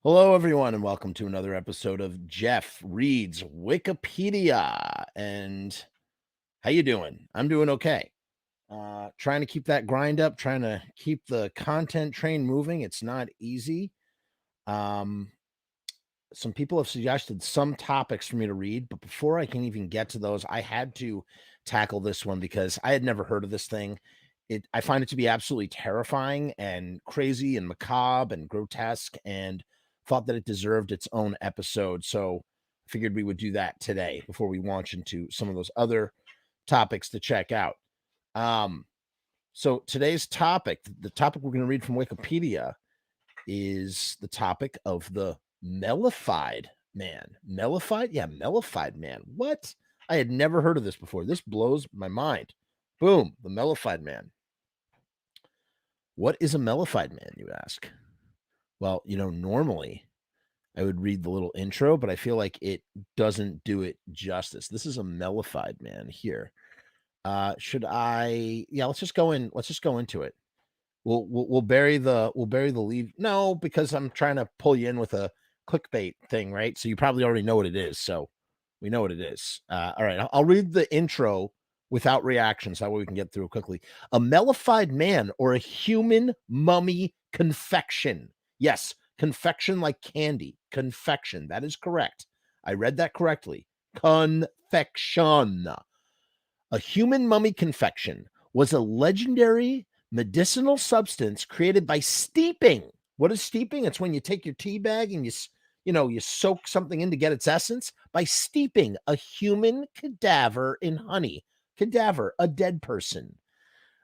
Hello, everyone, and welcome to another episode of Jeff Reads Wikipedia. And how you doing? I'm doing okay. Trying to keep that grind up, trying to keep the content train moving. It's not easy. Um, some people have suggested some topics for me to read, but before I can even get to those, I had to tackle this one because I had never heard of this thing. I find it to be absolutely terrifying and crazy and macabre and grotesque, and thought that it deserved its own episode. So I figured we would do that today before we launch into some of those other topics to check out. Um, so today's topic, the topic we're going to read from Wikipedia, is the topic of the Mellified man. Mellified? Yeah, Mellified man. What? I had never heard of this before. This blows my mind. Boom, the Mellified man. What is a Mellified man, you ask? Well, normally I would read the little intro, but I feel like it doesn't do it justice. This is a Mellified man here. Should I? Yeah, let's just go in. Let's just go into it. We'll bury the lead. No, because I'm trying to pull you in with a clickbait thing, right? So you probably already know what it is. So we know what it is. All right, I'll read the intro without reactions. That way we can get through it quickly. A mellified man or a human mummy confection. Yes, confection like candy. Confection. That is correct. I read that correctly. Confection. A human mummy confection was a legendary medicinal substance created by steeping. What is steeping? It's when you take your tea bag and you soak something in to get its essence by steeping a human cadaver in honey. Cadaver, a dead person.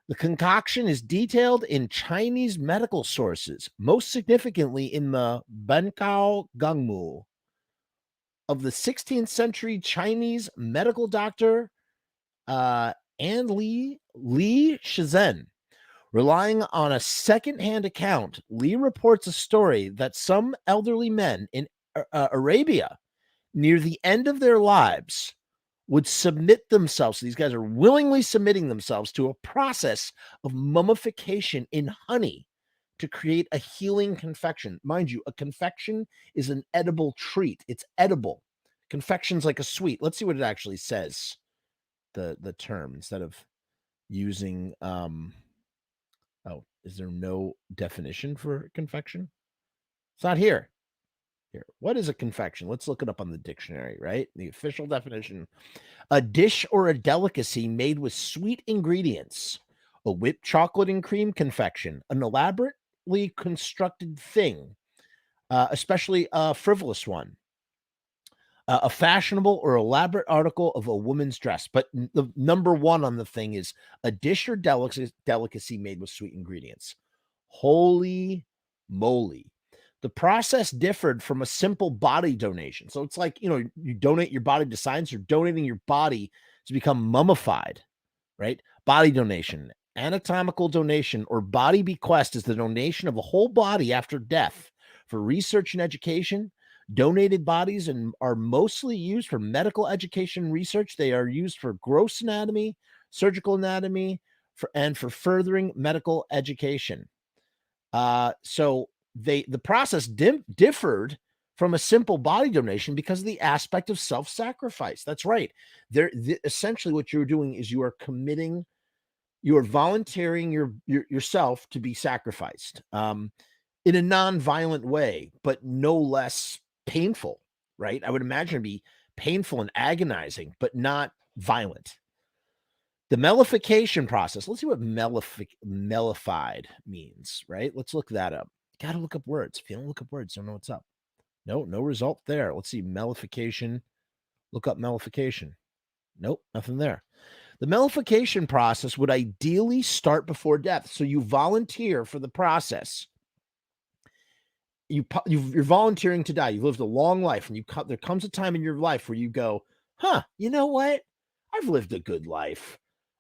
The concoction is detailed in Chinese medical sources, most significantly in the Bankao Gangmu of the 16th century Chinese medical doctor and Li Shizhen. Relying on a second-hand account, Lee reports a story that some elderly men in Arabia near the end of their lives would submit themselves. So these guys are willingly submitting themselves to a process of mummification in honey to create a healing confection. Mind you, a confection is an edible treat. It's edible. Confection's like a sweet. Let's see what it actually says. The term instead of using oh, is there no definition for confection? It's not here. Here. What is a confection? Let's look it up on the dictionary, right? The official definition: a dish or a delicacy made with sweet ingredients. A whipped chocolate and cream confection, an elaborately constructed thing, especially a frivolous one. A fashionable or elaborate article of a woman's dress. But the number one on the thing is a dish or delicacy made with sweet ingredients. Holy moly. The process differed from a simple body donation. So it's like, you donate your body to science, you're donating your body to become mummified, right? Body donation, anatomical donation, or body bequest is the donation of a whole body after death for research and education. Donated bodies are mostly used for medical education research. They are used for gross anatomy, surgical anatomy, and for furthering medical education. So the process differed from a simple body donation because of the aspect of self-sacrifice. That's right. Essentially what you're doing is you are volunteering yourself to be sacrificed in a non-violent way, but no less painful, right? I would imagine it'd be painful and agonizing, but not violent. The mellification process. Let's see what mellified means, right? Let's look that up. Got to look up words. If you don't look up words, don't know what's up. No result there. Let's see mellification. Look up mellification. Nope, nothing there. The mellification process would ideally start before death. So you volunteer for the process. You're volunteering to die. You've lived a long life, and there comes a time in your life where you go, huh, you know what? I've lived a good life.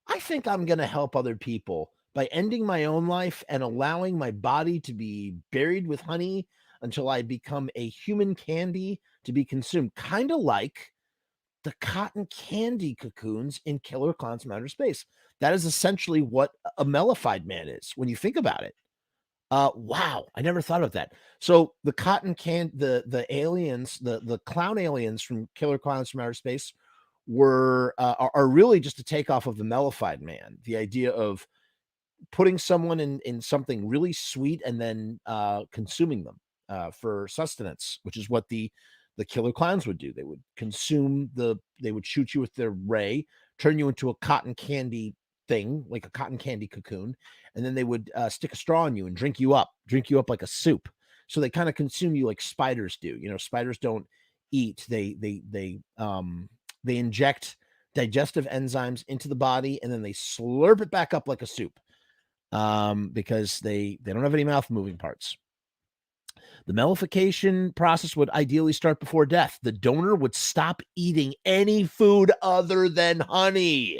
I think I'm going to help other people by ending my own life and allowing my body to be buried with honey until I become a human candy to be consumed. Kind of like the cotton candy cocoons in Killer Clowns from Outer Space. That is essentially what a mellified man is when you think about it. Wow, I never thought of that. So the the aliens, the clown aliens from Killer Clowns from Outer Space are really just a takeoff of the Mellified man. The idea of putting someone in something really sweet and then consuming them for sustenance, which is what the killer clowns would do. They would they would shoot you with their ray, turn you into a cotton candy thing, like a cotton candy cocoon, and then they would stick a straw in you and drink you up like a soup. So they kind of consume you like spiders do. You know, spiders don't eat; they inject digestive enzymes into the body and then they slurp it back up like a soup because they don't have any mouth moving parts. The mellification process would ideally start before death. The donor would stop eating any food other than honey.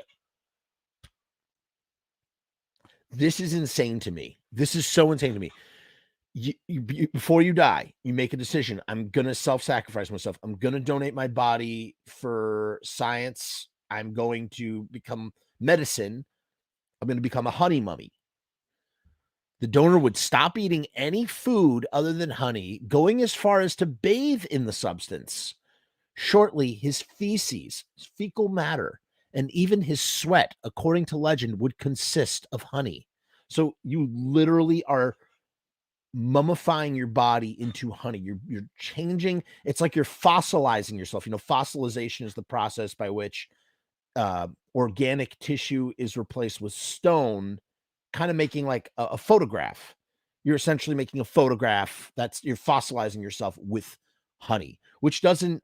This is insane to me. This is so insane to me. Before you die, you make a decision. I'm going to self-sacrifice myself. I'm going to donate my body for science. I'm going to become medicine. I'm going to become a honey mummy. The donor would stop eating any food other than honey, going as far as to bathe in the substance. Shortly, his feces, fecal matter, and even his sweat, according to legend, would consist of honey. So you literally are mummifying your body into honey. You're changing. It's like you're fossilizing yourself. You know, fossilization is the process by which organic tissue is replaced with stone, kind of making like a photograph. You're essentially making a photograph. You're fossilizing yourself with honey, which doesn't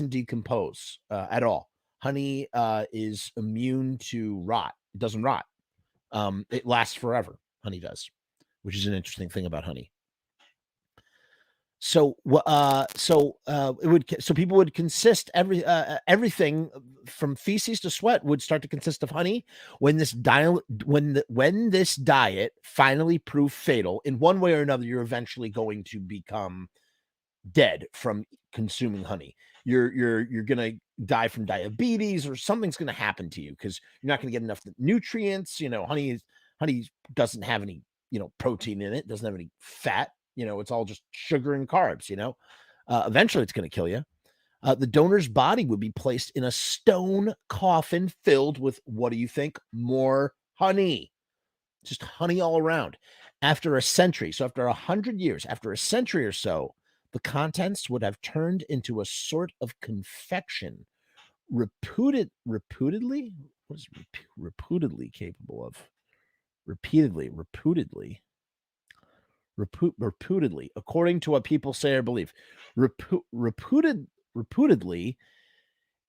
decompose at all. Honey is immune to rot. It doesn't rot. It lasts forever. Honey does, which is an interesting thing about honey. So people would consist everything from feces to sweat would start to consist of honey when this diet finally proved fatal in one way or another. You're eventually going to become dead from consuming honey. You're gonna die from diabetes or something's gonna happen to you because you're not gonna get enough nutrients. You know, honey doesn't have any protein in it, doesn't have any fat. It's all just sugar and carbs. Eventually it's going to kill you. The donor's body would be placed in a stone coffin filled with, what do you think? More honey. Just honey all around. After a century, so after 100 years, after a century or so, the contents would have turned into a sort of confection, reputedly? What is reputedly capable of? Reputedly, according to what people say or believe, reputedly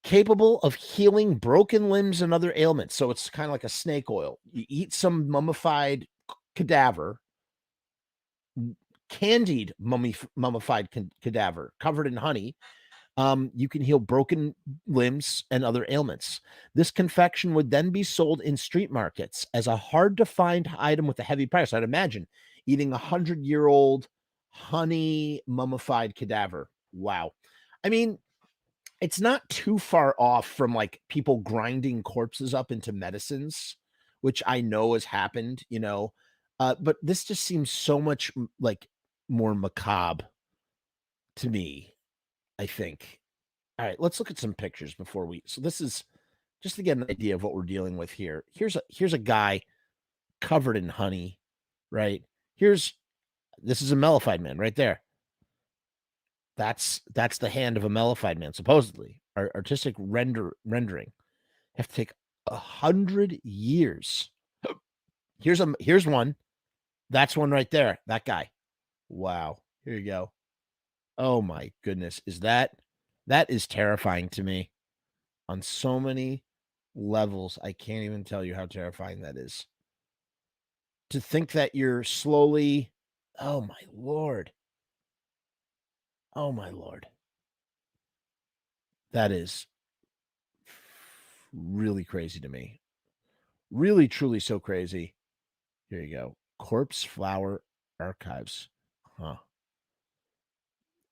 capable of healing broken limbs and other ailments. So it's kind of like a snake oil. You eat some mummified cadaver, candied mummified cadaver covered in honey. You can heal broken limbs and other ailments. This confection would then be sold in street markets as a hard-to-find item with a heavy price. I'd imagine eating 100-year-old honey mummified cadaver. Wow. I mean, it's not too far off from like people grinding corpses up into medicines, which I know has happened, but this just seems so much like more macabre to me, I think. All right, let's look at some pictures before so this is just to get an idea of what we're dealing with here. Here's a guy covered in honey, right? This is a mellified man right there. That's the hand of a mellified man, supposedly. Artistic rendering. Have to take 100 years. Here's one. That's one right there. That guy. Wow. Here you go. Oh my goodness. That is terrifying to me on so many levels. I can't even tell you how terrifying that is. To think that you're slowly, oh my Lord. Oh my Lord. That is really crazy to me. Really, truly so crazy. Here you go. Corpse Flower Archives. Huh.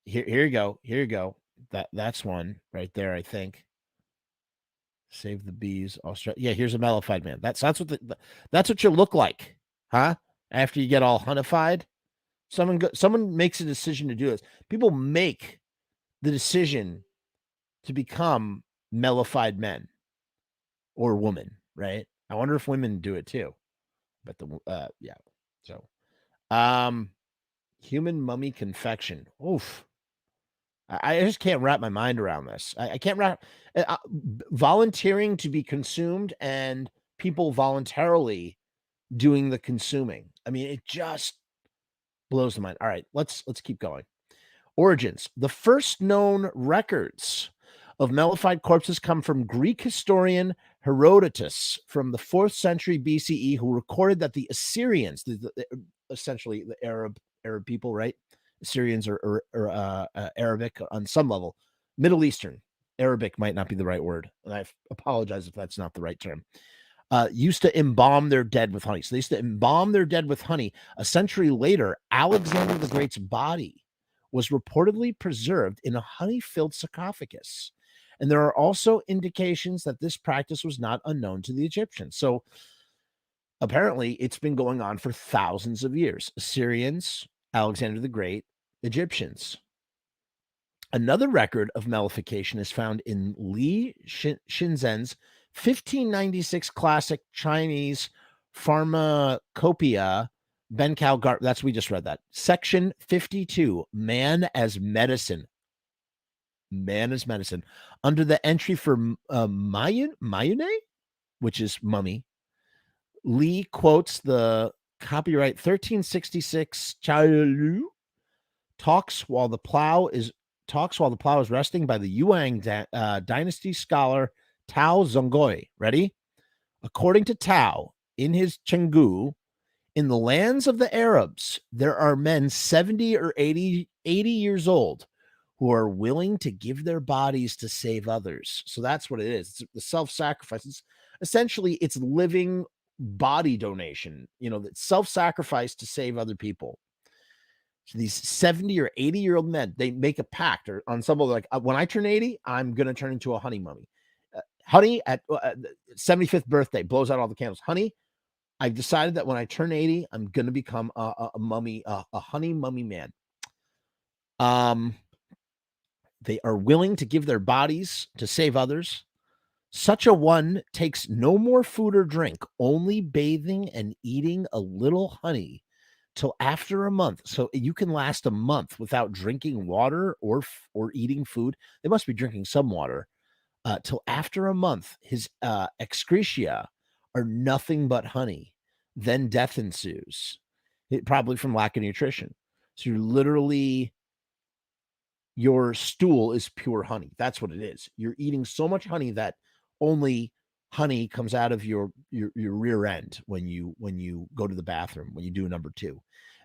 Here you go. Here you go. That's one right there, I think. Save the bees. Australia. Yeah, here's a mellified man. That's what you look like. Huh? after you get all huntified. Someone makes a decision to do this. People make the decision to become mellified men or women, right? I wonder if women do it too. But yeah. So, human mummy confection. Oof. I just can't wrap my mind around this. I can't wrap volunteering to be consumed and people voluntarily doing the consuming. I mean, it just blows the mind. All right, let's keep going. Origins. The first known records of mellified corpses come from Greek historian Herodotus from the 4th century BCE, who recorded that the Assyrians, essentially the Arab people, right? Assyrians or Arabic on some level, Middle Eastern. Arabic might not be the right word, and I apologize if that's not the right term. Used to embalm their dead with honey. So they used to embalm their dead with honey. A century later, Alexander the Great's body was reportedly preserved in a honey-filled sarcophagus. And there are also indications that this practice was not unknown to the Egyptians. So apparently it's been going on for thousands of years. Assyrians, Alexander the Great, Egyptians. Another record of mellification is found in Li Shinzen's 1596 classic Chinese pharmacopoeia, Benkao Gar. We just read that. Section 52, Man as Medicine. Man as Medicine. Under the entry for Mayune, which is mummy, Li quotes the copyright 1366 Chaolu talks while the plow is resting by the Yuan dynasty scholar Tao Zongoi. Ready? According to Tao, in his Chenggu, in the lands of the Arabs, there are men 70 or 80 years old who are willing to give their bodies to save others. So that's what it is. It's the self-sacrifice. Essentially, it's living body donation, that self-sacrifice to save other people. So these 70 or 80-year-old men, they make a pact or on some level, like, when I turn 80, I'm going to turn into a honey mummy. Honey, at 75th birthday, blows out all the candles. Honey, I've decided that when I turn 80, I'm going to become a mummy, a honey mummy man. They are willing to give their bodies to save others. Such a one takes no more food or drink, only bathing and eating a little honey till after a month. So you can last a month without drinking water or eating food. They must be drinking some water. Till after a month, his excretia are nothing but honey. Then death ensues, probably from lack of nutrition. So you're literally, your stool is pure honey. That's what it is. You're eating so much honey that only honey comes out of your rear end when you go to the bathroom, when you do number 2.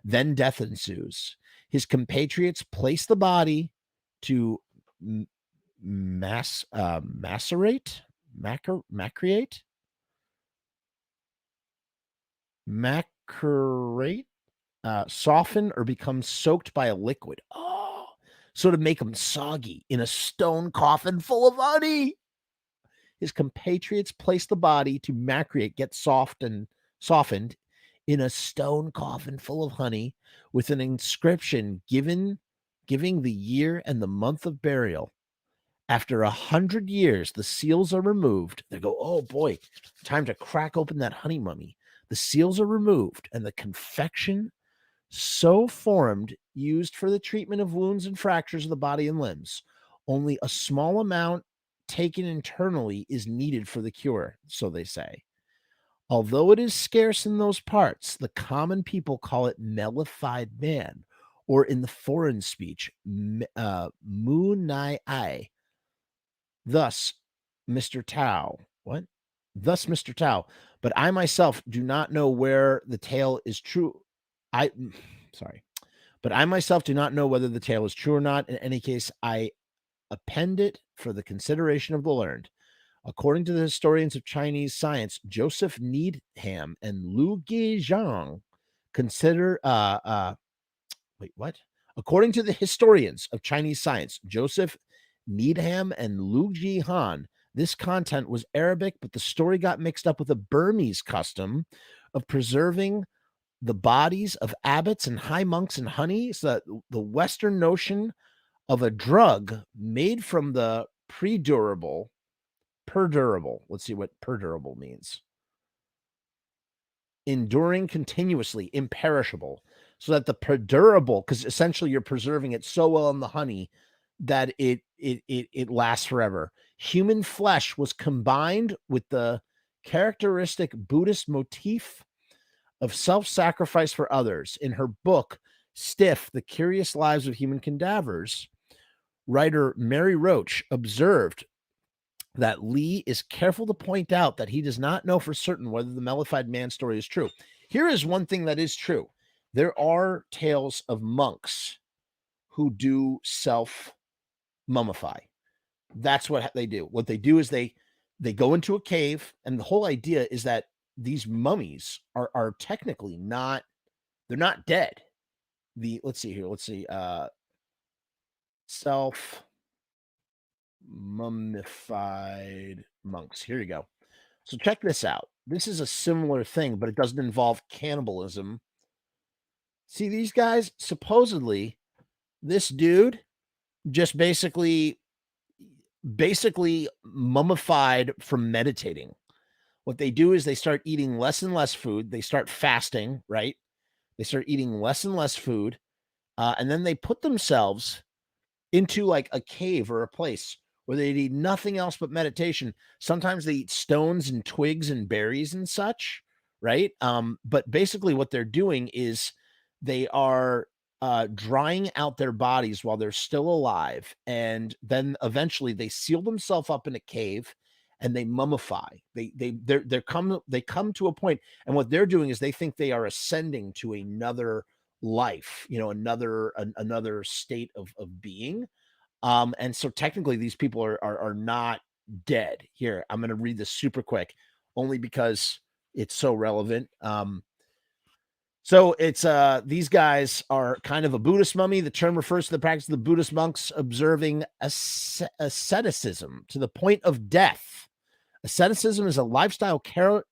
Then death ensues. His compatriots place the body to macerate, soften, or become soaked by a liquid. Oh, so to make them soggy in a stone coffin full of honey. His compatriots place the body to macreate, get softened in a stone coffin full of honey with an inscription giving the year and the month of burial. After 100 years, the seals are removed. They go, oh boy, time to crack open that honey mummy. The seals are removed, and the confection so formed, used for the treatment of wounds and fractures of the body and limbs. Only a small amount taken internally is needed for the cure, so they say. Although it is scarce in those parts, the common people call it mellified man, or in the foreign speech, munai. Thus, Mr. Tao. What? Thus, Mr. Tao. But I myself do not know where the tale is true. But I myself do not know whether the tale is true or not. In any case, I append it for the consideration of the learned. According to the historians of Chinese science, Joseph Needham and Lu Gizhang consider According to the historians of Chinese science, Joseph Needham and Lu Jihan, this content was Arabic, but the story got mixed up with a Burmese custom of preserving the bodies of abbots and high monks and honey, so that the Western notion of a drug made from the perdurable. Let's see what perdurable means. Enduring continuously, imperishable, so that the perdurable, because essentially you're preserving it so well in the honey that it lasts forever. Human flesh was combined with the characteristic Buddhist motif of self-sacrifice for others. In her book, Stiff, The Curious Lives of Human Cadavers, writer Mary Roach observed that Lee is careful to point out that he does not know for certain whether the Mellified man story is true. Here is one thing that is true. There are tales of monks who do self mummify. That's what they do. What they do is they go into a cave, and the whole idea is that these mummies are technically not, they're not dead. Let's see self mummified monks. Here you go. So check this out. This is a similar thing, but it doesn't involve cannibalism. See, these guys, supposedly, this dude just basically mummified from meditating. What they do is they start eating less and less food. They start fasting, right? They start eating less and less food. And then they put themselves into like a cave or a place where they eat nothing else but meditation. Sometimes they eat stones and twigs and berries and such, right? But basically what they're doing is they are drying out their bodies while they're still alive, and then eventually they seal themselves up in a cave and they mummify. They come to a point, and what they're doing is they think they are ascending to another life, another state of being. And so technically these people are not dead. Here, I'm going to read this super quick, only because it's so relevant. So it's these guys are kind of a Buddhist mummy. The term refers to the practice of the Buddhist monks observing asceticism to the point of death. Asceticism is a lifestyle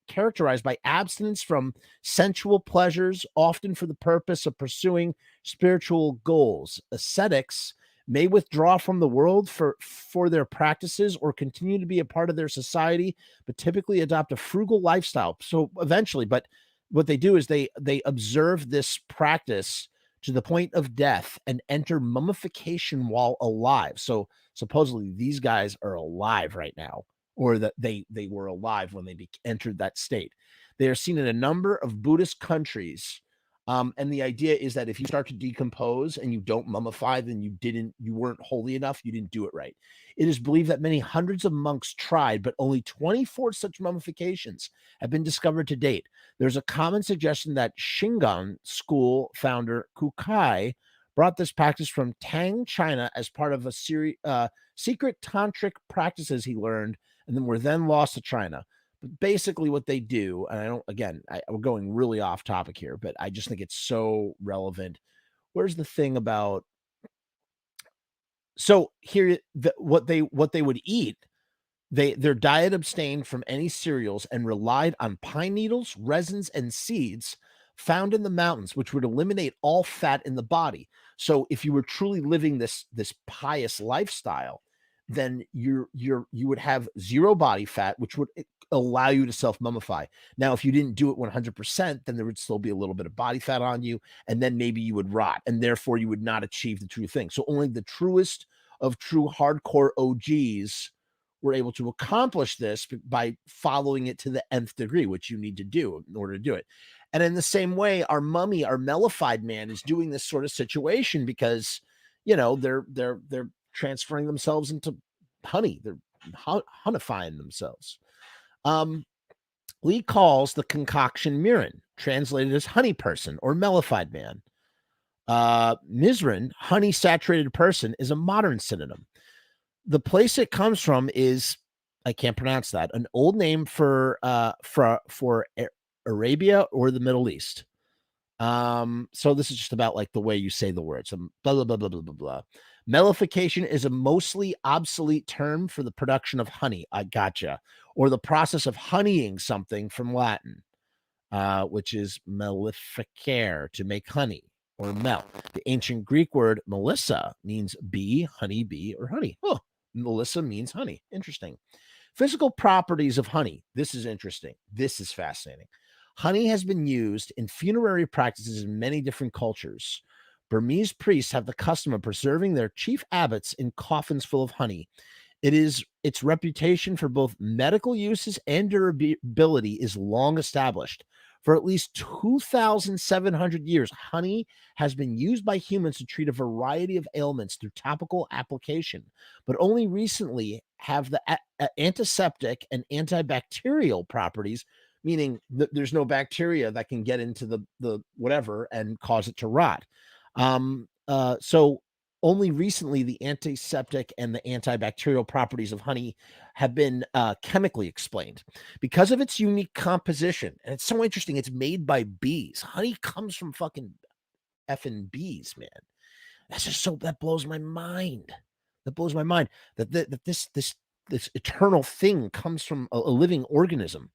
characterized by abstinence from sensual pleasures, often for the purpose of pursuing spiritual goals. Ascetics may withdraw from the world for their practices or continue to be a part of their society, but typically adopt a frugal lifestyle. So eventually, but what they do is they observe this practice to the point of death and enter mummification while alive. So supposedly these guys are alive right now, or that they were alive when they entered that state. They are seen in a number of Buddhist countries. And the idea is that if you start to decompose and you don't mummify, then you weren't holy enough. You didn't do it right. It is believed that many hundreds of monks tried, but only 24 such mummifications have been discovered to date. There's a common suggestion that Shingon school founder Kukai brought this practice from Tang, China, as part of a secret tantric practices he learned, and then were then lost to China. But basically what they do, and we're going really off topic here, but I just think it's so relevant. Where's the thing about, so here, what they would eat, their diet abstained from any cereals and relied on pine needles, resins, and seeds found in the mountains, which would eliminate all fat in the body. So if you were truly living this pious lifestyle, then you would have zero body fat, which would allow you to self mummify. Now, if you didn't do it 100%, then there would still be a little bit of body fat on you, and then maybe you would rot, and therefore you would not achieve the true thing. So only the truest of true hardcore OGs were able to accomplish this by following it to the nth degree, which you need to do in order to do it. And in the same way, our Mellified man is doing this sort of situation because, they're transferring themselves into honey. They're honeyfying themselves. Lee calls the concoction Mirin, translated as honey person or Mellified man. Mizrin, honey saturated person, is a modern synonym. The place it comes from is, I can't pronounce that, an old name for Arabia or the Middle East. So this is just about like the way you say the words. Blah, blah, blah, blah, blah, blah, blah. Mellification is a mostly obsolete term for the production of honey. I gotcha. Or the process of honeying something from Latin. which is mellificar, to make honey or mel. The ancient Greek word melissa means bee, honey bee, or honey. Oh, melissa means honey. Interesting. Physical properties of honey. This is interesting. This is fascinating. Honey has been used in funerary practices in many different cultures. Burmese priests have the custom of preserving their chief abbots in coffins full of honey. Its reputation for both medical uses and durability is long established. For at least 2,700 years, honey has been used by humans to treat a variety of ailments through topical application, but only recently have the antiseptic and antibacterial properties, meaning that there's no bacteria that can get into the whatever and cause it to rot. So only recently the antiseptic and the antibacterial properties of honey have been chemically explained because of its unique composition. And it's so interesting. It's made by bees. Honey comes from fucking effing bees, man. That's just so, that blows my mind. That blows my mind that this eternal thing comes from a living organism.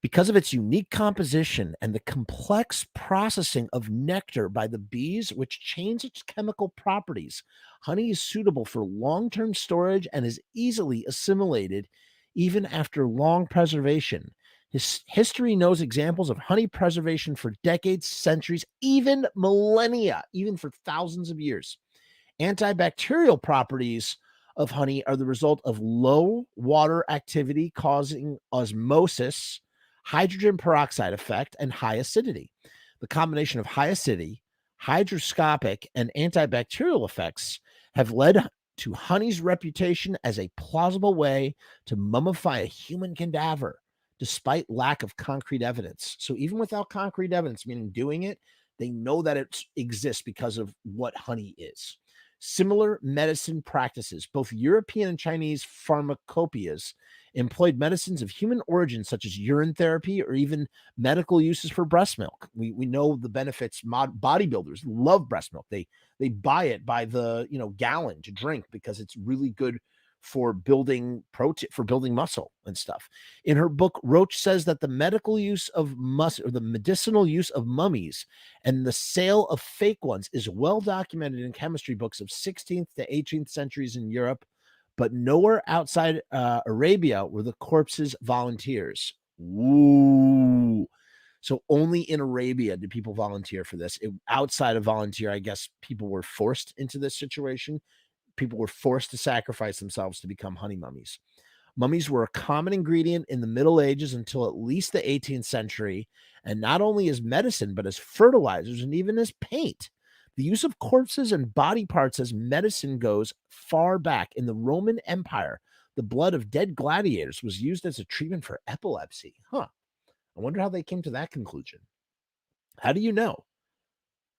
Because of its unique composition and the complex processing of nectar by the bees, which change its chemical properties, honey is suitable for long-term storage and is easily assimilated even after long preservation. History knows examples of honey preservation for decades, centuries, even millennia, even for thousands of years. Antibacterial properties of honey are the result of low water activity causing osmosis, hydrogen peroxide effect, and high acidity. The combination of high acidity, hydroscopic, and antibacterial effects have led to honey's reputation as a plausible way to mummify a human cadaver, despite lack of concrete evidence. So even without concrete evidence, meaning doing it, they know that it exists because of what honey is. Similar medicine practices, both European and Chinese pharmacopoeias, employed medicines of human origin, such as urine therapy or even medical uses for breast milk. We know the benefits. Bodybuilders love breast milk. They buy it by the gallon to drink because it's really good for building protein, for building muscle and stuff. In her book, Roach says that the medical use of or the medicinal use of mummies and the sale of fake ones is well documented in chemistry books of 16th to 18th centuries in Europe, but nowhere outside Arabia were the corpses volunteers. Ooh. So only in Arabia did people volunteer for this. Outside of volunteer, I guess people were forced into this situation. People were forced to sacrifice themselves to become honey mummies. Mummies were a common ingredient in the Middle Ages until at least the 18th century, and not only as medicine, but as fertilizers and even as paint. The use of corpses and body parts as medicine goes far back. In the Roman Empire, the blood of dead gladiators was used as a treatment for epilepsy. Huh. I wonder how they came to that conclusion. How do you know?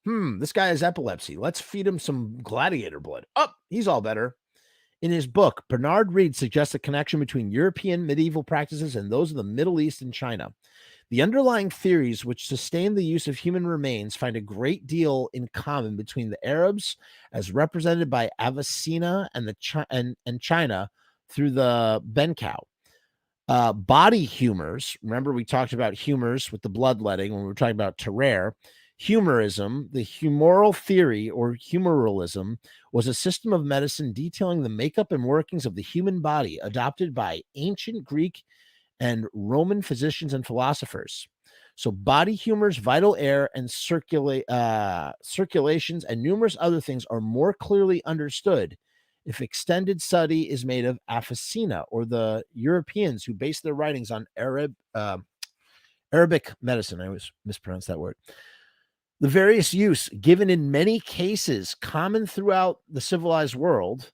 This guy has epilepsy. Let's feed him some gladiator blood. Oh, he's all better. In his book, Bernard Reed suggests a connection between European medieval practices and those of the Middle East and China. The underlying theories which sustain the use of human remains find a great deal in common between the Arabs, as represented by Avicenna, and China through the Benkao. Body humors. Remember, we talked about humors with the bloodletting when we were talking about Terrer. Humorism, the humoral theory or humoralism, was a system of medicine detailing the makeup and workings of the human body, adopted by ancient Greek and Roman physicians and philosophers. So body humors, vital air, and circulations, and numerous other things are more clearly understood if extended study is made of Avicenna, or the Europeans who based their writings on Arabic medicine. I always mispronounce that word. The various use given in many cases common throughout the civilized world.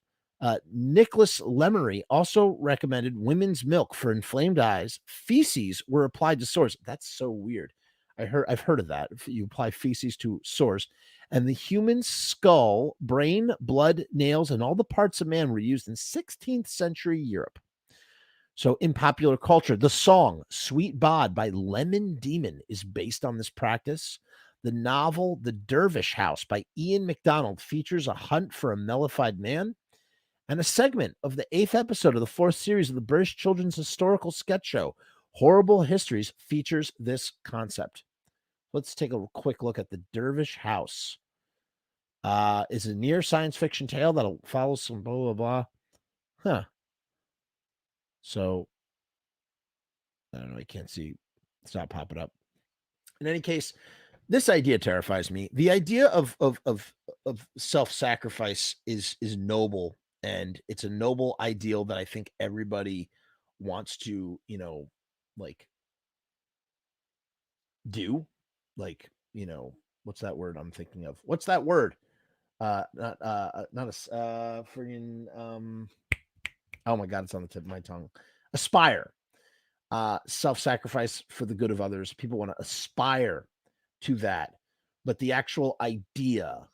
Nicholas Lemery also recommended women's milk for inflamed eyes. Feces were applied to sores. That's so weird. I've heard of that. If you apply feces to sores. And the human skull, brain, blood, nails, and all the parts of man were used in 16th century Europe. So in popular culture, the song Sweet Bod by Lemon Demon is based on this practice. The novel The Dervish House by Ian MacDonald features a hunt for a mellified man. And a segment of the 8th episode of the 4th series of the British Children's Historical Sketch Show, horrible histories features this concept. Let's take a quick look at the Dervish House. Is a near science fiction tale that'll follow some blah, blah, blah. Huh. So, I don't know. I can't see. It's not popping up. In any case, this idea terrifies me. The idea of self-sacrifice is noble, and it's a noble ideal that I think everybody wants to, like do. Like, what's that word I'm thinking of? What's that word? Not a friggin' oh my god, it's on the tip of my tongue. Aspire. Self-sacrifice for the good of others. People want to aspire to that, but the actual idea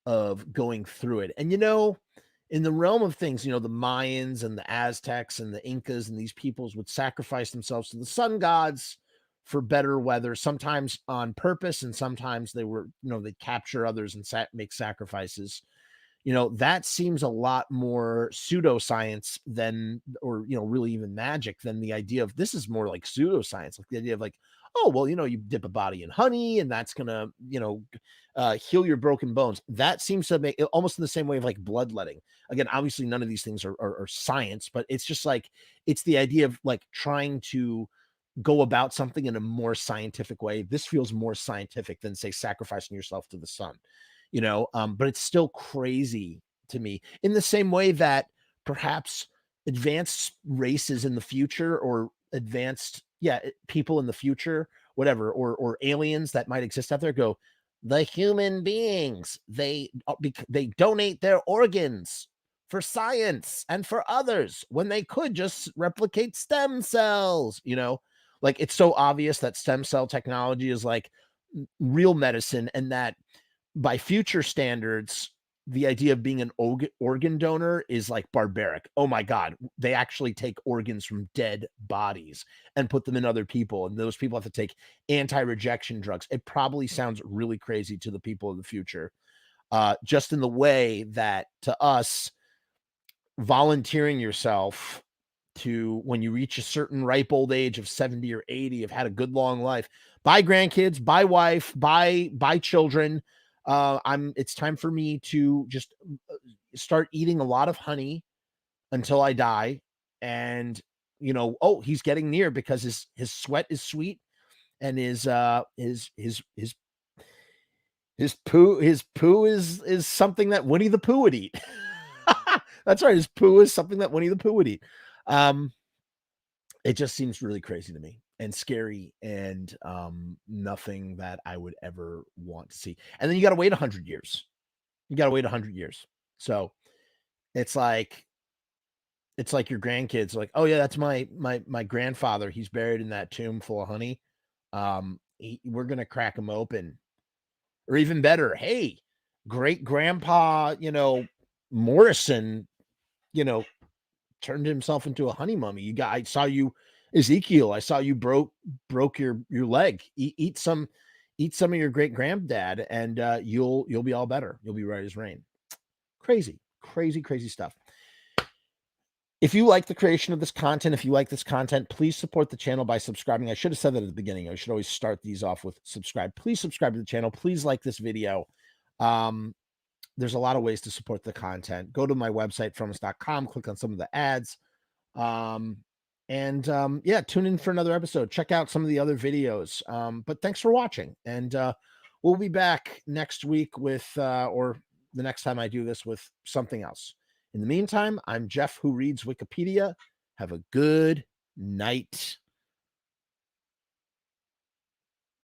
of going through it, and in the realm of things, the Mayans and the Aztecs and the Incas and these peoples would sacrifice themselves to the sun gods for better weather, sometimes on purpose, and sometimes they were, they capture others and make sacrifices. That seems a lot more pseudoscience than, or, really even magic than the idea of, this is more like pseudoscience, like the idea of like, oh, well, you dip a body in honey and that's going to, heal your broken bones. That seems to make it almost in the same way of like bloodletting. Again, obviously none of these things are science, but it's just like, it's the idea of like trying to go about something in a more scientific way. This feels more scientific than, say, sacrificing yourself to the sun. But it's still crazy to me, in the same way that perhaps advanced races in the future, or advanced people in the future, whatever, or aliens that might exist out there, go, the human beings, they donate their organs for science and for others when they could just replicate stem cells. Like, it's so obvious that stem cell technology is like real medicine, and that by future standards, the idea of being an organ donor is like barbaric. Oh my God, they actually take organs from dead bodies and put them in other people, and those people have to take anti-rejection drugs. It probably sounds really crazy to the people of the future, just in the way that to us, volunteering yourself to, when you reach a certain ripe old age of 70 or 80, have had a good long life, buy grandkids, buy wife, buy children. It's time for me to just start eating a lot of honey until I die. And, oh, he's getting near, because his sweat is sweet, and his poo is something that Winnie the Pooh would eat. That's right. His poo is something that Winnie the Pooh would eat. It just seems really crazy to me, and scary, and nothing that I would ever want to see. And then you got to wait 100 years. You got to wait 100 years. So it's like your grandkids are like, oh yeah, that's my grandfather. He's buried in that tomb full of honey. We're gonna crack him open. Or even better, hey, great grandpa, Morrison, turned himself into a honey mummy. I saw you, Ezekiel. I saw you broke your leg. Eat some of your great granddad, and you'll be all better. You'll be right as rain. Crazy, crazy, crazy stuff. If you like the creation of this content, please support the channel by subscribing. I should have said that at the beginning. I should always start these off with subscribe. Please subscribe to the channel. Please like this video. There's a lot of ways to support the content. Go to my website, fromus.com, click on some of the ads. Tune in for another episode. Check out some of the other videos. But thanks for watching. And we'll be back next week with, or the next time I do this, with something else. In the meantime, I'm Jeff, who reads Wikipedia. Have a good night.